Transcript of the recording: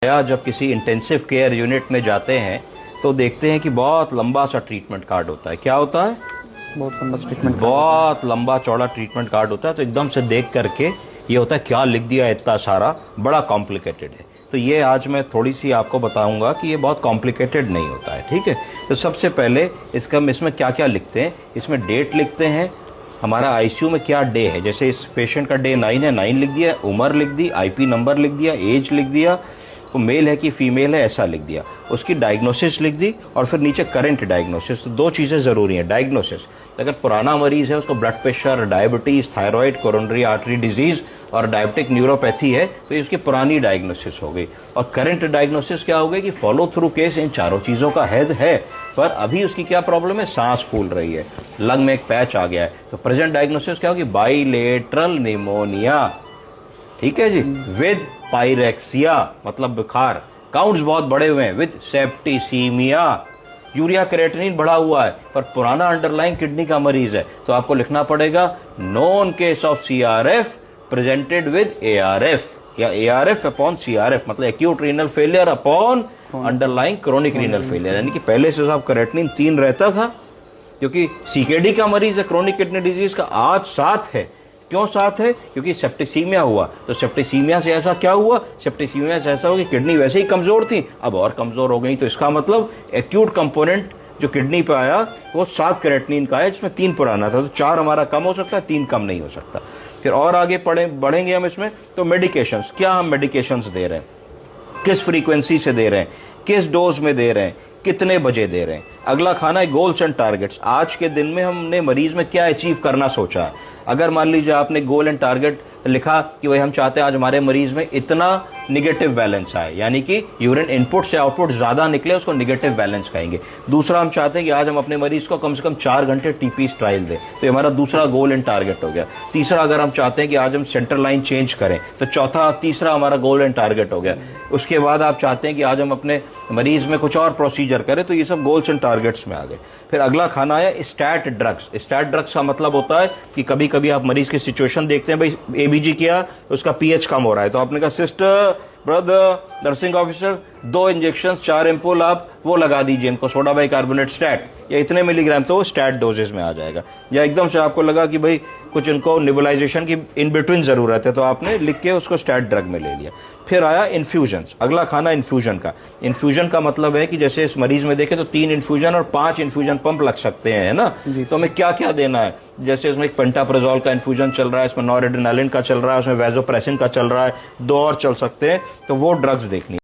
या जब किसी इंटेंसिव केयर यूनिट में जाते हैं तो देखते हैं कि बहुत लंबा सा ट्रीटमेंट कार्ड होता है। क्या होता है? बहुत लंबा चौड़ा ट्रीटमेंट कार्ड होता है। तो एकदम से देख करके ये होता है क्या लिख दिया इतना सारा, बड़ा कॉम्प्लिकेटेड है। तो ये आज मैं थोड़ी सी आपको बताऊंगा कि ये बहुत कॉम्प्लिकेटेड नहीं होता है। ठीक है, तो सबसे पहले इसमें क्या क्या लिखते हैं। इसमें डेट लिखते हैं, हमारा आईसीयू में क्या डे है। जैसे इस पेशेंट का डे 9 है, 9 लिख दिया, उम्र लिख दी, आईपी नंबर लिख दिया, एज लिख दिया, वो मेल है कि फीमेल है ऐसा लिख दिया, उसकी डायग्नोसिस लिख दी और फिर नीचे करंट डायग्नोसिस। तो दो चीज़ें ज़रूरी हैं। डायग्नोसिस, अगर पुराना मरीज है, उसको blood pressure, diabetes, thyroid, coronary artery disease और डायबिटिक न्यूरोपैथी है, तो ये उसकी पुरानी डायग्नोसिस हो गई। और करंट डायग्नोसिस क्या हो गई कि फॉलो थ्रू केस इन चारों चीज़ों का है, पर अभी उसकी क्या प्रॉब्लम है, सांस फूल रही है, लंग में एक पैच आ गया है। तो प्रेजेंट डायग्नोसिस क्या होगी, बाइलेटरल निमोनिया। ठीक है जी, विद पायरेक्सिया मतलब बुखार, काउंट्स बहुत बड़े हुए हैं, विद सेप्टिसीमिया, यूरिया क्रिएटिनिन बढ़ा हुआ है, पर पुराना अंडरलाइंग किडनी का मरीज है। तो आपको लिखना पड़ेगा known case of CRF presented with ARF, या एआरएफ अपॉन सीआरएफ, मतलब acute renal failure upon underlying chronic renal failure. यानी कि पहले से साहब क्रिएटिनिन 3 रहता था, क्योंकि सीकेडी का मरीज है क्रोनिक किडनी डिजीज का, आज 7 है। क्यों 7 है? क्योंकि सेप्टिसीमिया हुआ। तो सेप्टिसीमिया से ऐसा क्या हुआ, सेप्टिसीमिया से ऐसा हुआ कि किडनी वैसे ही कमजोर थी, अब और कमजोर हो गई। तो इसका मतलब एक्यूट कंपोनेंट जो किडनी पे आया वो 7 क्रिएटिनिन का है, जिसमें 3 पुराना था। तो 4 हमारा कम हो सकता है, 3 कम नहीं हो सकता। फिर और आगे बढ़ेंगे हम इसमें। तो मेडिकेशंस, क्या हम मेडिकेशंस दे रहे हैं, किस फ्रीक्वेंसी से दे रहे हैं, किस डोज में दे रहे हैं, कितने बजे दे रहे हैं। अगला खाना है गोल्स एंड टारगेट्स। आज के दिन में हमने मरीज में क्या अचीव करना सोचा है। अगर मान लीजिए आपने गोल एंड टारगेट लिखा कि भाई हम चाहते हैं आज हमारे मरीज में इतना निगेटिव बैलेंस आए, यानी कि यूरिन इनपुट से आउटपुट ज्यादा निकले, उसको निगेटिव बैलेंस कहेंगे। दूसरा, हम चाहते हैं कि आज हम अपने मरीज को कम से कम 4 घंटे टीपी ट्रायल दें, तो ये हमारा दूसरा गोल एंड टारगेट हो गया। तीसरा, अगर हम चाहते हैं कि आज हम सेंटर लाइन चेंज करें, तो तीसरा हमारा गोल एंड टारगेट हो गया। उसके बाद आप चाहते हैं कि आज हम अपने मरीज में कुछ और प्रोसीजर करें, तो ये सब गोल्स एंड टारगेट्स में आ गए। फिर अगला खाना है स्टैट ड्रग्स। स्टैट ड्रग्स का मतलब होता है कि कभी कभी आप मरीज की सिचुएशन देखते हैं, भाई एबीजी किया, उसका पीएच कम हो रहा है, तो आपने कहा sister, brother, nursing officer, 2 injection 4 ampoule आप वो लगा दीजिए इनको, सोडा बाइकार्बोनेट स्टैट, या इतने मिलीग्राम, तो वो स्टैट डोजेस में आ जाएगा। या एकदम से आपको लगा कि भाई कुछ इनको निबुलाइजेशन की इन बिटवीन जरूरत है, तो आपने लिख के उसको स्टैट ड्रग में ले लिया। फिर आया इन्फ्यूजन्स। अगला खाना इन्फ्यूजन का। इन्फ्यूजन का मतलब है कि जैसे इस मरीज में देखे तो 3 इन्फ्यूजन और 5 इन्फ्यूजन पंप लग सकते हैं, है ना। तो हमें क्या क्या देना है, जैसे इसमें एक पेंटाप्राजोल का इन्फ्यूजन चल रहा है, इसमें नॉरेड्रेनालिन का चल रहा है, उसमें वैजोप्रेसिन का चल रहा है, 2 और चल सकते हैं, तो वो ड्रग्स देखनी है।